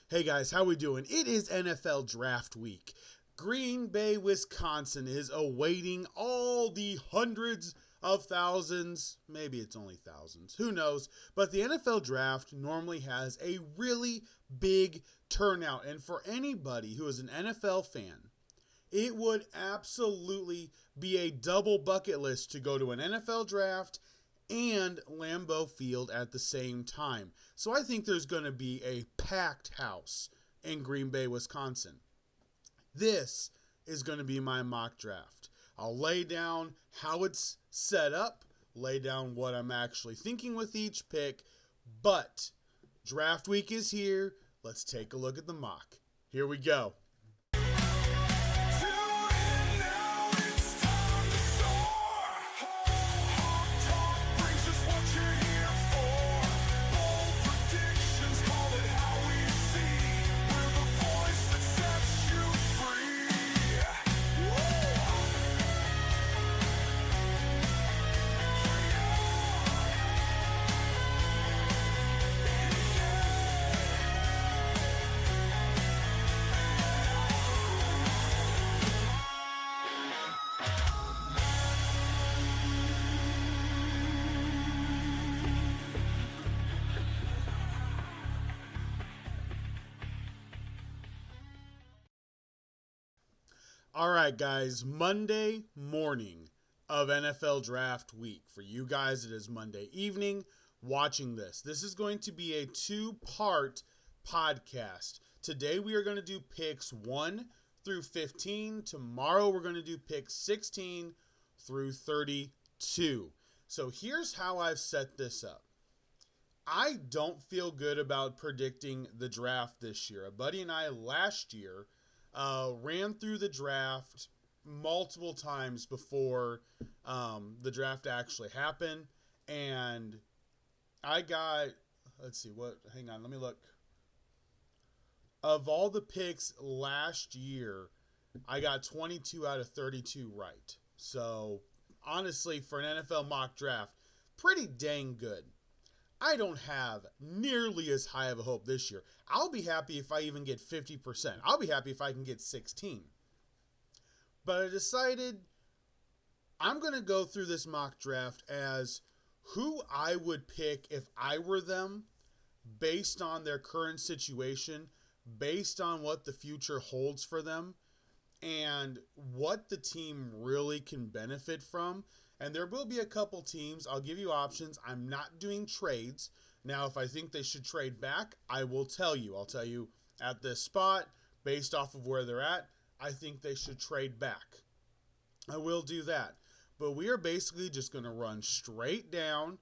Hey guys, how we doing? It is NFL Draft Week. Green Bay, Wisconsin is awaiting all the hundreds of thousands, maybe it's only thousands, who knows, but the NFL Draft normally has a really big turnout, and for anybody who is an NFL fan, it would absolutely be a double bucket list to go to an NFL Draft and Lambeau Field at the same time. So I think there's going to be a packed house in Green Bay, Wisconsin. This is going to be my mock draft. I'll lay down how it's set up, lay down what I'm actually thinking with each pick, but draft week is here. Let's take a look at the mock. Here we go. All right, guys, Monday morning of NFL Draft Week. For you guys, it is Monday evening watching this. This is going to be a two-part podcast. Today, we are going to do picks 1 through 15. Tomorrow, we're going to do picks 16 through 32. So here's how I've set this up. I don't feel good about predicting the draft this year. A buddy and I last year ran through the draft multiple times before the draft actually happened. And I got, hang on, let me look. Of all the picks last year, I got 22 out of 32 right. So, honestly, for an NFL mock draft, pretty dang good. I don't have nearly as high of a hope this year. I'll be happy if I even get 50%. I'll be happy if I can get 16. But I decided I'm going to go through this mock draft as who I would pick if I were them based on their current situation, based on what the future holds for them, and what the team really can benefit from. And there will be a couple teams. I'll give you options. I'm not doing trades. Now, if I think they should trade back, I will tell you. I'll tell you at this spot, based off of where they're at, I think they should trade back. I will do that. But we are basically just going to run straight down,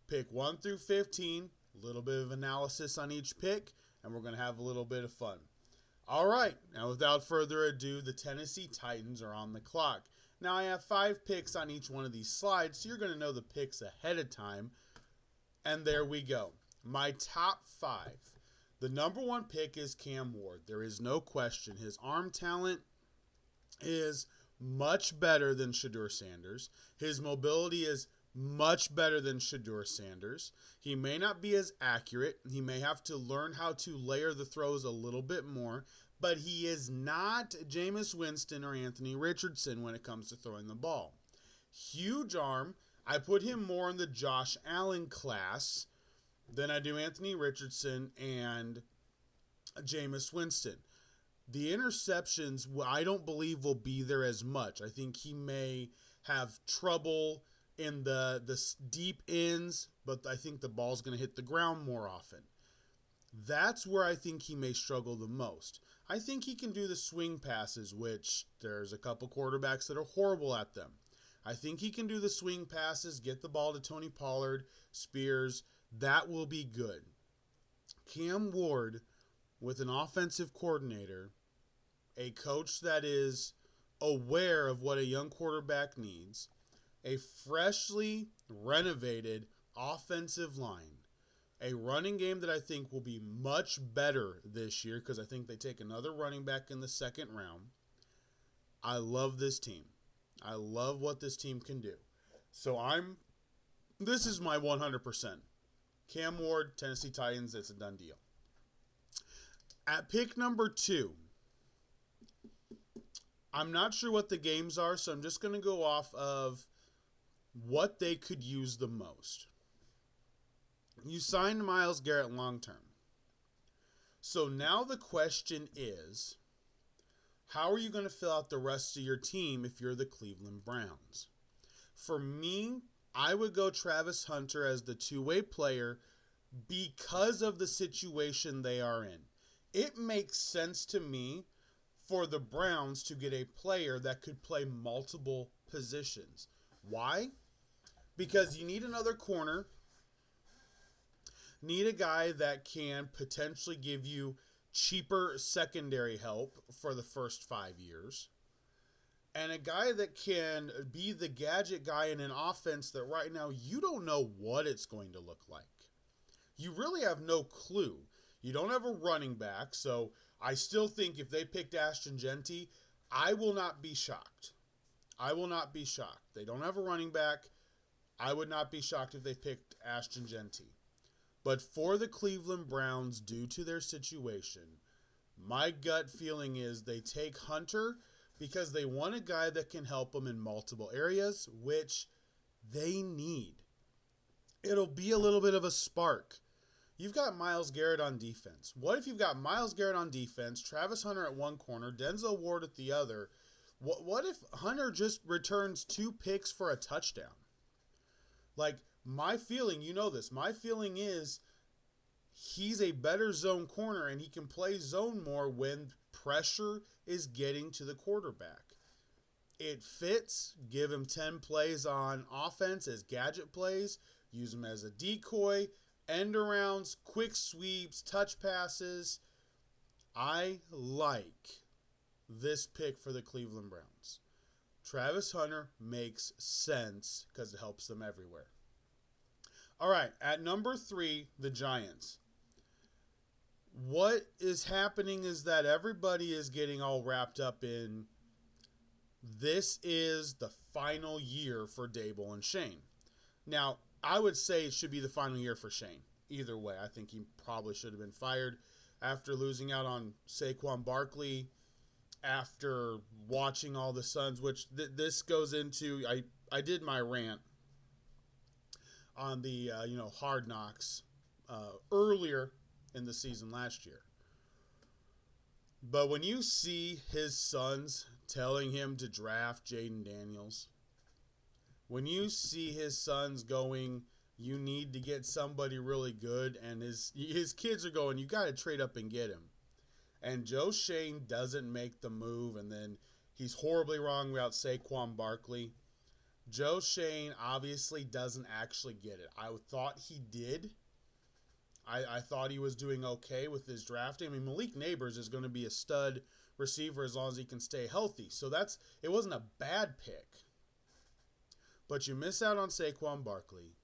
pick 1 through 15, a little bit of analysis on each pick, and we're going to have a little bit of fun. All right, now without further ado, the Tennessee Titans are on the clock. Now I have 5 picks on each one of these slides, so you're going to know the picks ahead of time. And there we go. My top 5. The number 1 pick is Cam Ward. There is no question. His arm talent is much better than Shedeur Sanders. His mobility is much better than Shedeur Sanders. He may not be as accurate. He may have to learn how to layer the throws a little bit more, but he is not Jameis Winston or Anthony Richardson when it comes to throwing the ball. Huge arm. I put him more in the Josh Allen class than I do Anthony Richardson and Jameis Winston. The interceptions, I don't believe will be there as much. I think he may have trouble in the deep ends, but I think the ball's going to hit the ground more often. That's where I think he may struggle the most. I think he can do the swing passes, which there's a couple quarterbacks that are horrible at them. I think he can do the swing passes, get the ball to Tony Pollard, Spears. That will be good. Cam Ward, with an offensive coordinator, a coach that is aware of what a young quarterback needs, a freshly renovated offensive line, a running game that I think will be much better this year because I think they take another running back in the second round. I love this team. I love what this team can do. So this is my 100%. Cam Ward, Tennessee Titans, it's a done deal. At pick number 2, I'm not sure what the games are, so I'm just going to go off of what they could use the most. You signed Myles Garrett long term. So now the question is, how are you going to fill out the rest of your team if you're the Cleveland Browns? For me, I would go Travis Hunter as the two-way player because of the situation they are in. It makes sense to me for the Browns to get a player that could play multiple positions. Why? Because you need another corner, need a guy that can potentially give you cheaper secondary help for the first 5 years, and a guy that can be the gadget guy in an offense that right now you don't know what it's going to look like. You really have no clue. You don't have a running back, so I still think if they picked Ashton Genty, I will not be shocked. I will not be shocked. They don't have a running back. I would not be shocked if they picked Ashton Genty. But for the Cleveland Browns, due to their situation, my gut feeling is they take Hunter because they want a guy that can help them in multiple areas, which they need. It'll be a little bit of a spark. You've got Myles Garrett on defense. What if you've got Myles Garrett on defense, Travis Hunter at one corner, Denzel Ward at the other? What if Hunter just returns 2 picks for a touchdown? Like, my feeling, you know this, my feeling is he's a better zone corner and he can play zone more when pressure is getting to the quarterback. It fits. Give him 10 plays on offense as gadget plays. Use him as a decoy. End arounds, quick sweeps, touch passes. I like this pick for the Cleveland Browns. Travis Hunter makes sense because it helps them everywhere. All right, at number 3, the Giants. What is happening is that everybody is getting all wrapped up in this is the final year for Dable and Shane. Now, I would say it should be the final year for Shane. Either way, I think he probably should have been fired after losing out on Saquon Barkley, after watching all the Suns, which this goes into, I did my rant on the Hard Knocks earlier in the season last year. But when you see his sons telling him to draft Jaden Daniels, when you see his sons going, you need to get somebody really good, and his kids are going, you got to trade up and get him. And Joe Shane doesn't make the move, and then he's horribly wrong about Saquon Barkley. Joe Shane obviously doesn't actually get it. I thought he did. I thought he was doing okay with his drafting. I mean, Malik Neighbors is going to be a stud receiver as long as he can stay healthy. So it wasn't a bad pick. But you miss out on Saquon Barkley.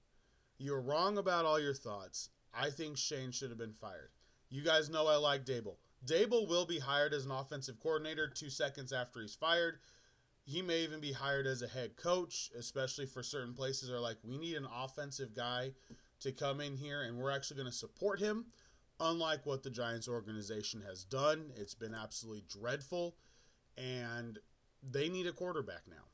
You're wrong about all your thoughts. I think Shane should have been fired. You guys know I like Dable. Dable will be hired as an offensive coordinator 2 seconds after he's fired. He may even be hired as a head coach, especially for certain places that are like, we need an offensive guy to come in here, and we're actually going to support him, unlike what the Giants organization has done. It's been absolutely dreadful, and they need a quarterback now.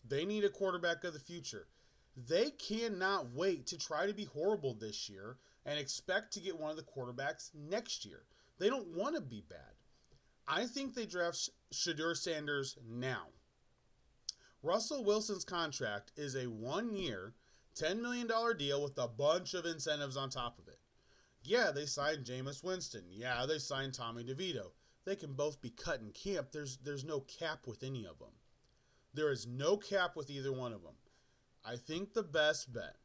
They need a quarterback of the future. They cannot wait to try to be horrible this year and expect to get one of the quarterbacks next year. They don't want to be bad. I think they draft Shedeur Sanders now. Russell Wilson's contract is a 1-year, $10 million deal with a bunch of incentives on top of it. Yeah, they signed Jameis Winston. Yeah, they signed Tommy DeVito. They can both be cut in camp. There's no cap with any of them. There is no cap with either one of them. I think the best bet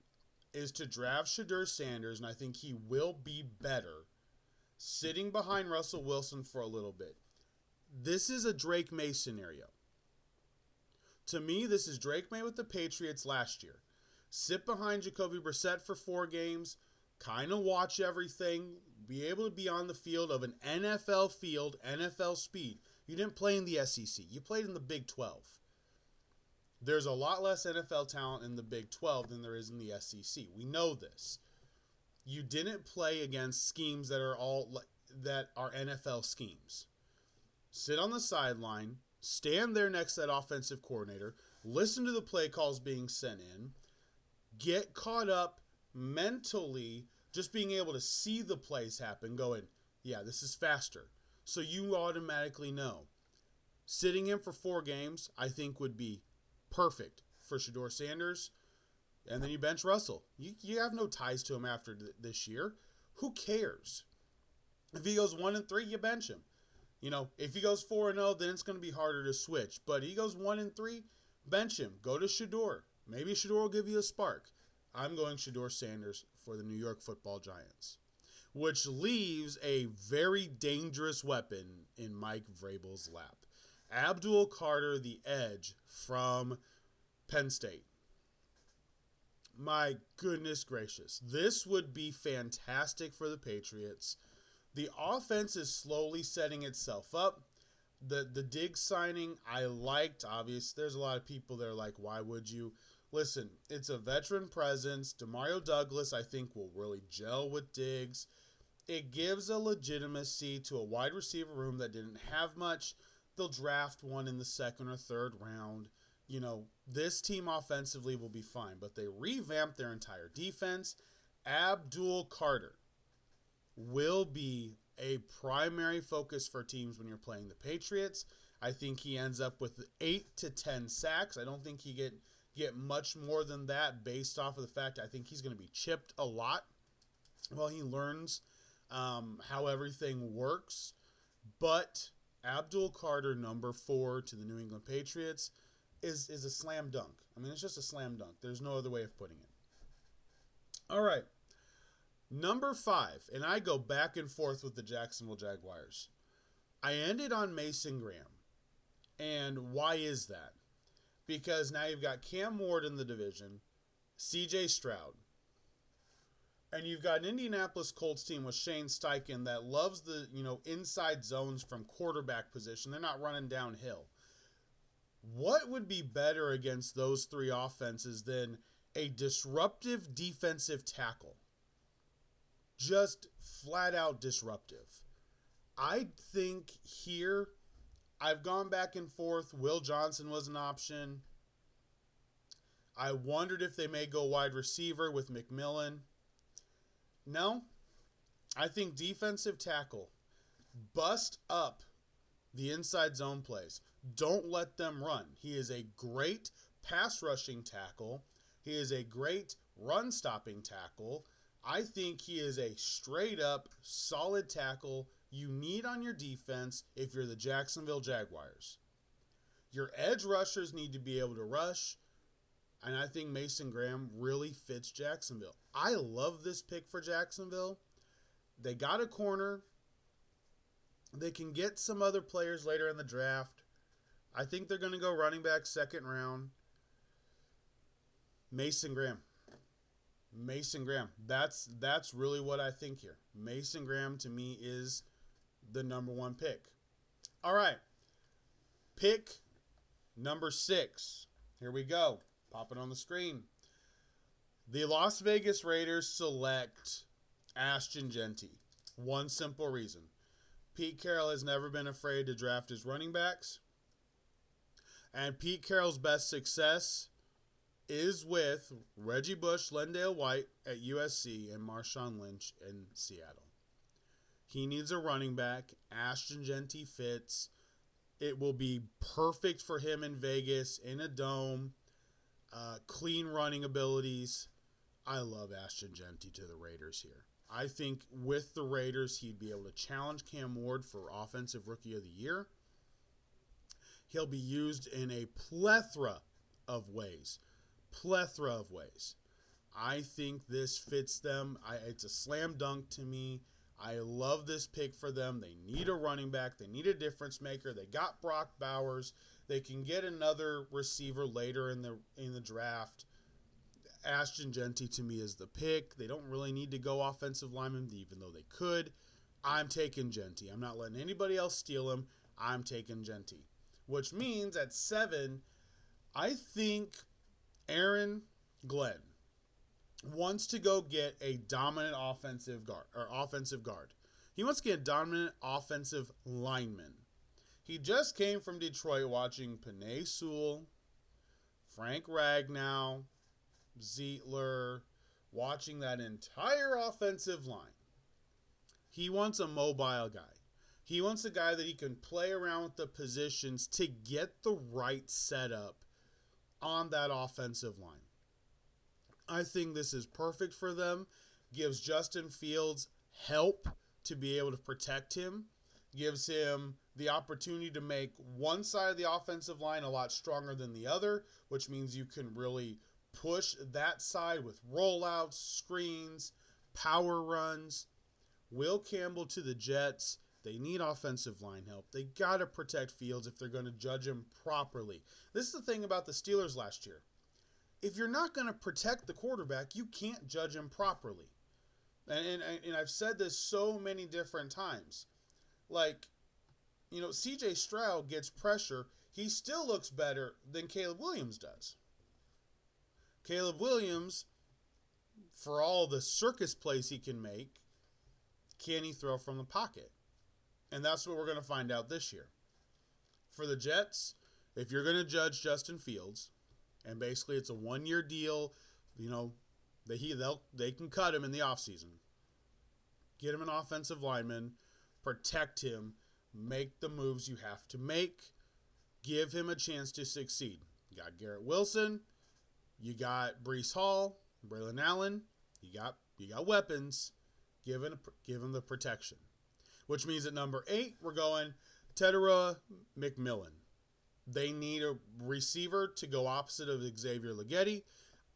is to draft Shedeur Sanders, and I think he will be better sitting behind Russell Wilson for a little bit. This is a Drake May scenario. To me, this is Drake May with the Patriots last year. Sit behind Jacoby Brissett for 4 games, kind of watch everything, be able to be on the field of an NFL field, NFL speed. You didn't play in the SEC. You played in the Big 12. There's a lot less NFL talent in the Big 12 than there is in the SEC. We know this. You didn't play against schemes that are all that are NFL schemes. Sit on the sideline, stand there next to that offensive coordinator, listen to the play calls being sent in, get caught up mentally, just being able to see the plays happen, going, yeah, this is faster. So you automatically know. Sitting him for 4 games, I think would be perfect for Shedeur Sanders. And then you bench Russell. You have no ties to him after this year. Who cares? If he goes 1-3, you bench him. If he goes 4-0, then it's going to be harder to switch. But he goes 1-3, bench him. Go to Shedeur. Maybe Shedeur will give you a spark. I'm going Shedeur Sanders for the New York Football Giants, which leaves a very dangerous weapon in Mike Vrabel's lap. Abdul Carter, the edge from Penn State. My goodness gracious. This would be fantastic for the Patriots. The offense is slowly setting itself up. The Diggs signing, I liked. Obviously, there's a lot of people that are like, why would you? Listen, it's a veteran presence. Demario Douglas, I think, will really gel with Diggs. It gives a legitimacy to a wide receiver room that didn't have much. They'll draft one in the 2nd or 3rd round. This team offensively will be fine, but they revamped their entire defense. Abdul Carter will be a primary focus for teams when you're playing the Patriots. I think he ends up with 8 to 10 sacks. I don't think he get much more than that based off of the fact I think he's going to be chipped a lot while he learns how everything works. But Abdul Carter, number 4 to the New England Patriots, is a slam dunk. I mean, it's just a slam dunk. There's no other way of putting it. All right. Number 5, and I go back and forth with the Jacksonville Jaguars. I ended on Mason Graham. And why is that? Because now you've got Cam Ward in the division, CJ Stroud, and you've got an Indianapolis Colts team with Shane Steichen that loves the, inside zones from quarterback position. They're not running downhill. What would be better against those 3 offenses than a disruptive defensive tackle? Just flat out disruptive. I think here, I've gone back and forth. Will Johnson was an option. I wondered if they may go wide receiver with McMillan. No. I think defensive tackle. Bust up the inside zone plays. Don't let them run. He is a great pass rushing tackle. He is a great run stopping tackle. I think he is a straight up solid tackle you need on your defense if you're the Jacksonville Jaguars. Your edge rushers need to be able to rush, and I think Mason Graham really fits Jacksonville. I love this pick for Jacksonville. They got a corner. They can get some other players later in the draft. I think they're going to go running back 2nd round. Mason Graham. That's really what I think here. Mason Graham, to me, is the number 1 pick. All right. Pick number 6. Here we go. Pop it on the screen. The Las Vegas Raiders select Ashton Jeanty. One simple reason. Pete Carroll has never been afraid to draft his running backs. And Pete Carroll's best success is with Reggie Bush, Lendale White at USC, and Marshawn Lynch in Seattle. He needs a running back. Ashton Jeanty fits. It will be perfect for him in Vegas, in a dome. Clean running abilities. I love Ashton Jeanty to the Raiders here. I think with the Raiders, he'd be able to challenge Cam Ward for Offensive Rookie of the Year. He'll be used in a plethora of ways. I think this fits them. It's a slam dunk to me. I love this pick for them. They need a running back. They need a difference maker. They got Brock Bowers. They can get another receiver later in the draft. Ashton Jeanty to me is the pick. They don't really need to go offensive lineman, even though they could. I'm taking Jeanty. I'm not letting anybody else steal him. I'm taking Jeanty. Which means at 7, I think Aaron Glenn wants to go get a dominant offensive guard. He wants to get a dominant offensive lineman. He just came from Detroit watching Penei Sewell, Frank Ragnow, Zietler, watching that entire offensive line. He wants a mobile guy. He wants a guy that he can play around with the positions to get the right setup on that offensive line. I think this is perfect for them. Gives Justin Fields help to be able to protect him. Gives him the opportunity to make one side of the offensive line a lot stronger than the other, which means you can really push that side with rollouts, screens, power runs. Will Campbell to the Jets. They need offensive line help. They got to protect Fields if they're going to judge him properly. This is the thing about the Steelers last year. If you're not going to protect the quarterback, you can't judge him properly. And I've said this so many different times. Like, C.J. Stroud gets pressure. He still looks better than Caleb Williams does. Caleb Williams, for all the circus plays he can make, can he throw from the pocket? And that's what we're going to find out this year. For the Jets, if you're going to judge Justin Fields, and basically it's a one-year deal, they can cut him in the offseason. Get him an offensive lineman, protect him, make the moves you have to make, give him a chance to succeed. You got Garrett Wilson, you got Breece Hall, Braylon Allen, you got weapons. Give him the protection. Which means at number 8, we're going Tedera McMillan. They need a receiver to go opposite of Xavier Legette.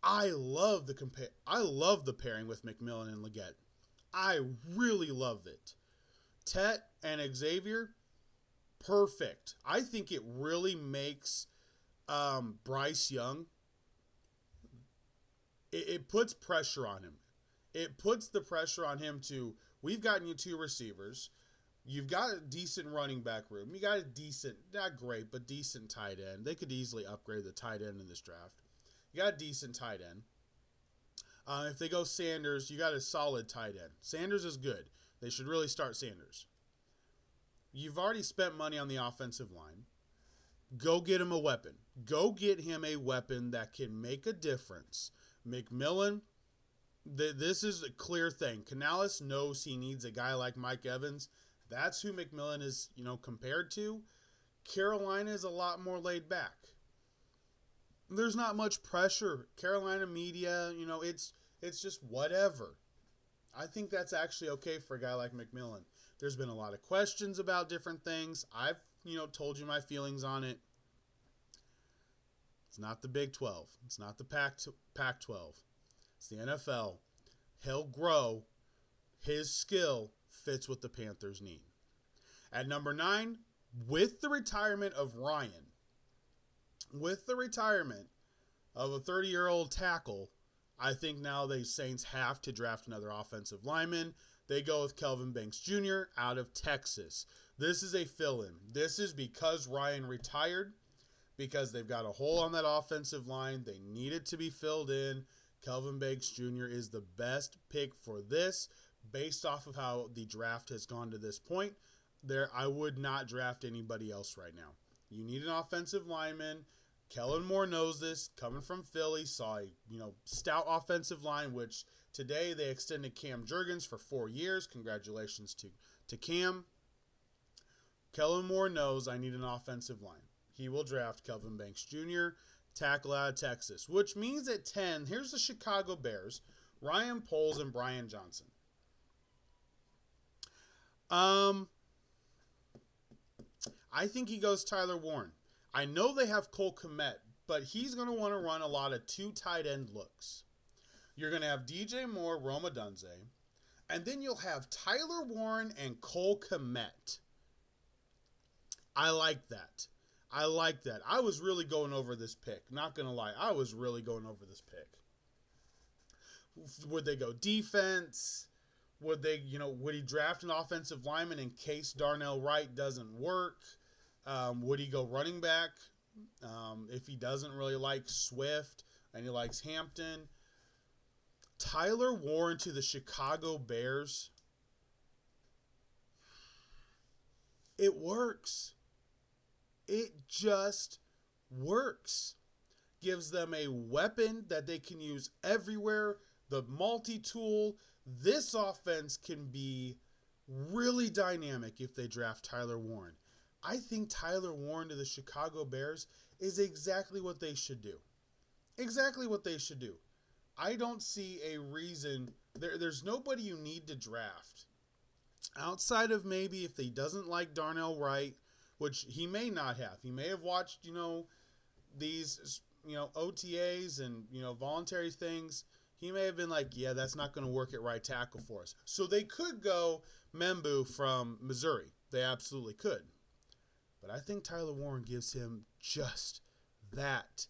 I love the pairing with McMillan and Legette. I really love it. Tet and Xavier, perfect. I think it really makes Bryce Young. It puts pressure on him. It puts the pressure on him to, we've gotten you 2 receivers. You've got a decent running back room. You got a decent, not great, but decent tight end. They could easily upgrade the tight end in this draft. You got a decent tight end. If they go Sanders, you got a solid tight end. Sanders is good. They should really start Sanders. You've already spent money on the offensive line. Go get him a weapon. Go get him a weapon that can make a difference. McMillan, this is a clear thing. Canales knows he needs a guy like Mike Evans. That's who McMillan is, compared to. Carolina is a lot more laid back. There's not much pressure. Carolina media, it's just whatever. I think that's actually okay for a guy like McMillan. There's been a lot of questions about different things. I've, told you my feelings on it. It's not the Big 12. It's not the Pac-12. It's the NFL. He'll grow. His skill fits what the Panthers need. At number 9, with the retirement of Ryan, with the retirement of a 30-year-old tackle, I think now the Saints have to draft another offensive lineman. They go with Kelvin Banks Jr. out of Texas. This is a fill-in. This is because Ryan retired, because they've got a hole on that offensive line. They need it to be filled in. Kelvin Banks Jr. is the best pick for this based off of how the draft has gone to this point. I would not draft anybody else right now. You need an offensive lineman. Kellen Moore knows this. Coming from Philly, saw a stout offensive line, which today they extended Cam Jurgens for 4 years. Congratulations to Cam. Kellen Moore knows I need an offensive line. He will draft Kelvin Banks Jr., tackle out of Texas, which means at 10, here's the Chicago Bears, Ryan Poles and Brian Johnson. I think he goes Tyler Warren. I know they have Cole Kmet, but he's going to want to run a lot of 2 tight end looks. You're going to have DJ Moore, Rome Odunze, and then you'll have Tyler Warren and Cole Kmet. I like that. I was really going over this pick. Not going to lie. I was really going over this pick. Would they go defense? Would he draft an offensive lineman in case Darnell Wright doesn't work? Would he go running back? If he doesn't really like Swift and he likes Hampton. Tyler Warren to the Chicago Bears. It works. It just works. Gives them a weapon that they can use everywhere. The multi-tool. This offense can be really dynamic if they draft Tyler Warren. I think Tyler Warren to the Chicago Bears is exactly what they should do. Exactly what they should do. I don't see a reason. There's nobody you need to draft. Outside of maybe if he doesn't like Darnell Wright, which he may not have. He may have watched, these, OTAs and, voluntary things. He may have been like, yeah, that's not going to work at right tackle for us. So they could go Membu from Missouri. They absolutely could. But I think Tyler Warren gives him just that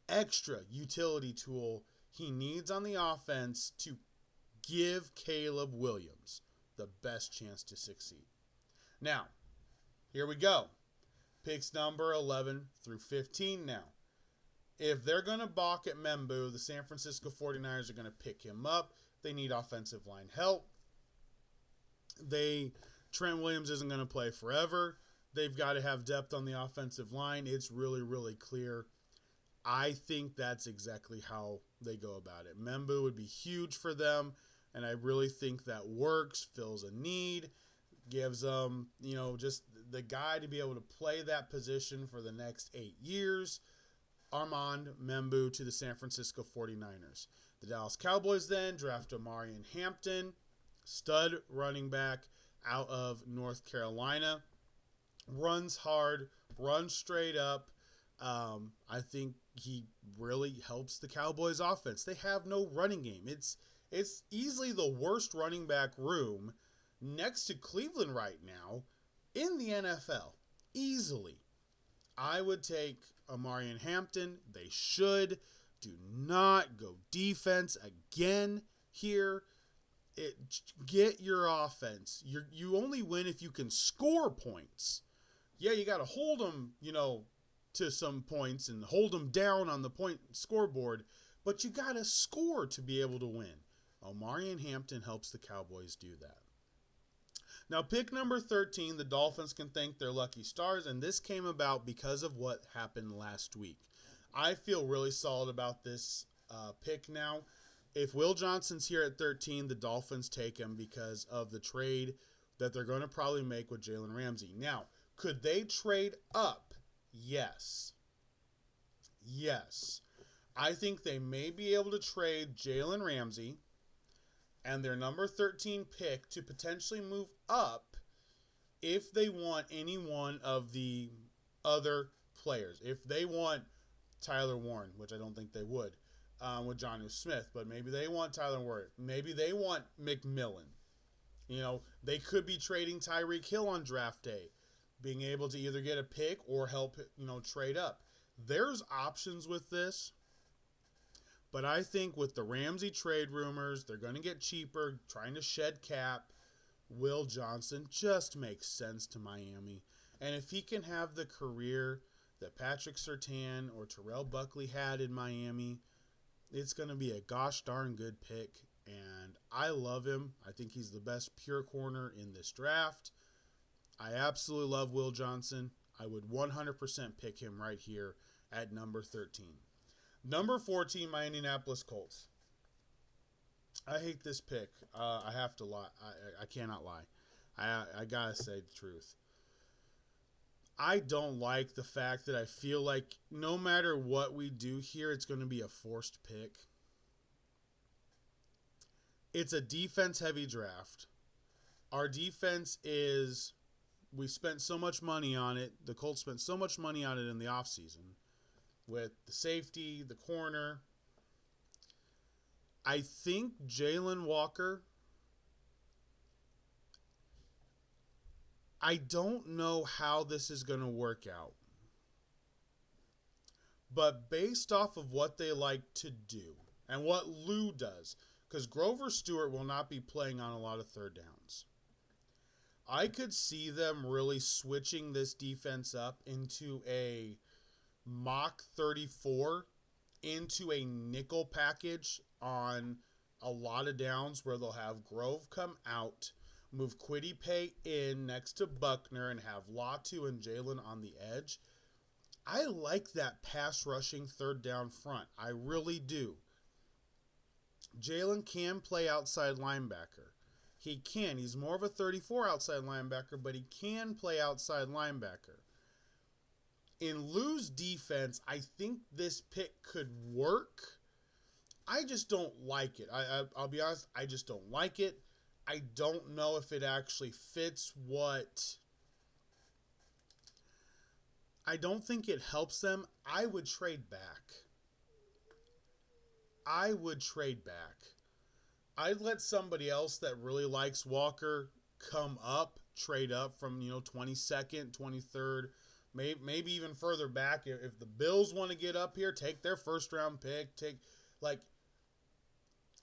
extra utility tool he needs on the offense to give Caleb Williams the best chance to succeed. Now, here we go. Picks number 11 through 15 now. If they're going to balk at Membu, the San Francisco 49ers are going to pick him up. They need offensive line help. Trent Williams isn't going to play forever. They've got to have depth on the offensive line. It's really, really clear. I think that's exactly how they go about it. Membu would be huge for them, and I really think that works, fills a need, gives them, just the guy to be able to play that position for the next 8 years. Armand Membu to the San Francisco 49ers. The Dallas Cowboys then draft Omarion Hampton, stud running back out of North Carolina. Runs hard, runs straight up. I think he really helps the Cowboys offense. They have no running game. It's easily the worst running back room next to Cleveland right now in the NFL. Easily. I would take Omarion Hampton. They should. Do not go defense again here. Get your offense. You only win if you can score points. Yeah, you got to hold them, to some points and hold them down on the point scoreboard, but you got to score to be able to win. Omarion Hampton helps the Cowboys do that. Now, pick number 13, the Dolphins can thank their lucky stars, and this came about because of what happened last week. I feel really solid about this pick now. If Will Johnson's here at 13, the Dolphins take him because of the trade that they're going to probably make with Jalen Ramsey. Now, could they trade up? Yes. Yes. I think they may be able to trade Jalen Ramsey and their number 13 pick to potentially move up if they want any one of the other players. If they want Tyler Warren, which I don't think they would, with Jonnu Smith, but maybe they want Tyler Warren. Maybe they want McMillan. They could be trading Tyreek Hill on draft day, being able to either get a pick or help, trade up. There's options with this. But I think with the Ramsey trade rumors, they're going to get cheaper, trying to shed cap. Will Johnson just makes sense to Miami. And if he can have the career that Patrick Surtain or Terrell Buckley had in Miami, it's going to be a gosh darn good pick. And I love him. I think he's the best pure corner in this draft. I absolutely love Will Johnson. I would 100% pick him right here at number 13. Number 14, my Indianapolis Colts. I hate this pick. I have to lie. I cannot lie. I gotta say the truth. I don't like the fact that I feel like no matter what we do here, it's going to be a forced pick. It's a defense-heavy draft. Our defense is... We spent so much money on it. The Colts spent so much money on it in the offseason with the safety, the corner. I think Jalen Walker, I don't know how this is going to work out. But based off of what they like to do and what Lou does, because Grover Stewart will not be playing on a lot of third downs. I could see them really switching this defense up into a mock 34 into a nickel package on a lot of downs where they'll have Grove come out move Kwity Paye in next to Buckner and have Latu and Jalen on the edge. I like that pass rushing third down front. I really do. Jalen can play outside linebacker. He can. He's more of a 34 outside linebacker, but he can play outside linebacker. In Lou's defense, I think this pick could work. I just don't like it. I'll be honest, I just don't like it. I don't know if it actually fits what... I don't think it helps them. I would trade back. I'd let somebody else that really likes Walker come up, trade up from, 22nd, 23rd, maybe even further back. If the Bills want to get up here, take their first round pick,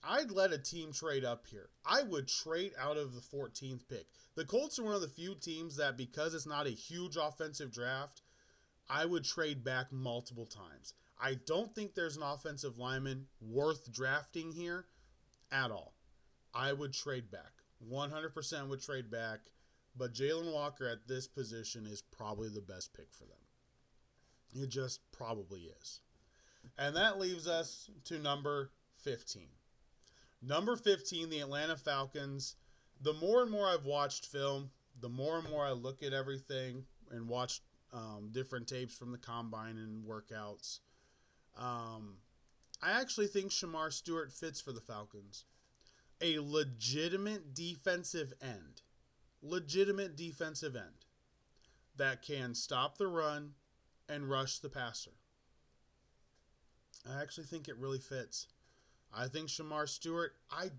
I'd let a team trade up here. I would trade out of the 14th pick. The Colts are one of the few teams that, because it's not a huge offensive draft, I would trade back multiple times. I don't think there's an offensive lineman worth drafting here at all. I would trade back. 100% would trade back. But Jalen Walker at this position is probably the best pick for them. It just probably is. And that leaves us to number 15. Number 15, the Atlanta Falcons. The more and more I've watched film, the more and more I look at everything and watch different tapes from the combine and workouts. I actually think Shamar Stewart fits for the Falcons. A legitimate defensive end. That can stop the run and rush the passer. I actually think it really fits. I think Shamar Stewart, I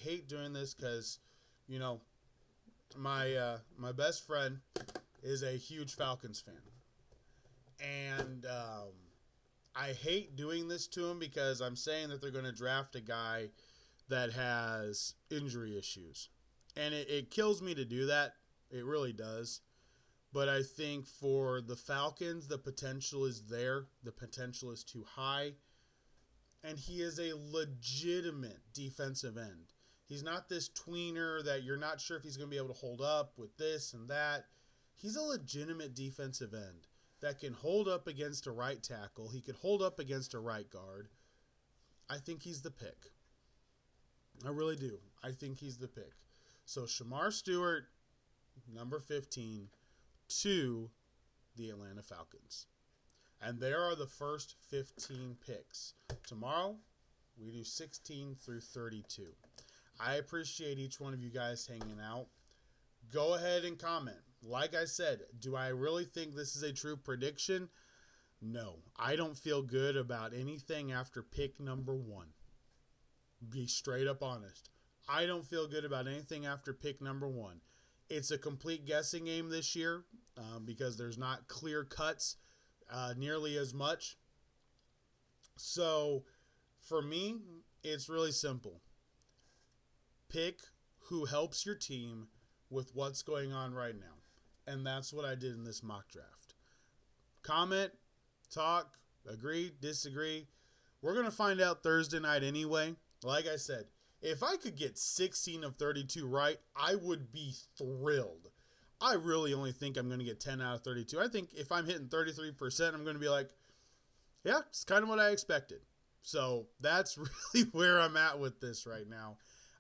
hate doing this because, my best friend is a huge Falcons fan. And I hate doing this to him because I'm saying that they're going to draft a guy that has injury issues. And it kills me to do that. It really does. But I think for the Falcons, the potential is there. The potential is too high. And he is a legitimate defensive end. He's not this tweener that you're not sure if he's going to be able to hold up with this and that. He's a legitimate defensive end that can hold up against a right tackle. He could hold up against a right guard. I think he's the pick. I really do. I think he's the pick. So Shamar Stewart, number 15, to the Atlanta Falcons. And there are the first 15 picks. Tomorrow, we do 16 through 32. I appreciate each one of you guys hanging out. Go ahead and comment. Like I said, do I really think this is a true prediction? No. I don't feel good about anything after pick number 1. Be straight up honest. I don't feel good about anything after pick number 1. It's a complete guessing game this year because there's not clear cuts nearly as much. So for me, it's really simple. Pick who helps your team with what's going on right now. And that's what I did in this mock draft. Comment, talk, agree, disagree. We're going to find out Thursday night anyway. Like I said, if I could get 16 of 32 right, I would be thrilled. I really only think I'm going to get 10 out of 32. I think if I'm hitting 33%, I'm going to be like, yeah, it's kind of what I expected. So that's really where I'm at with this right now.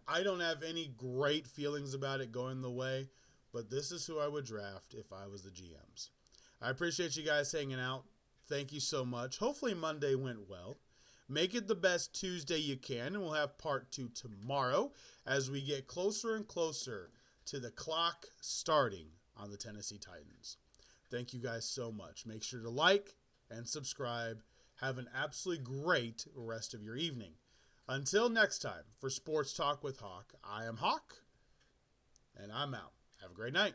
I don't have any great feelings about it going the way, but this is who I would draft if I was the GMs. I appreciate you guys hanging out. Thank you so much. Hopefully Monday went well. Make it the best Tuesday you can, and we'll have part 2 tomorrow as we get closer and closer to the clock starting on the Tennessee Titans. Thank you guys so much. Make sure to like and subscribe. Have an absolutely great rest of your evening. Until next time, for Sports Talk with Hawk, I am Hawk, and I'm out. Have a great night.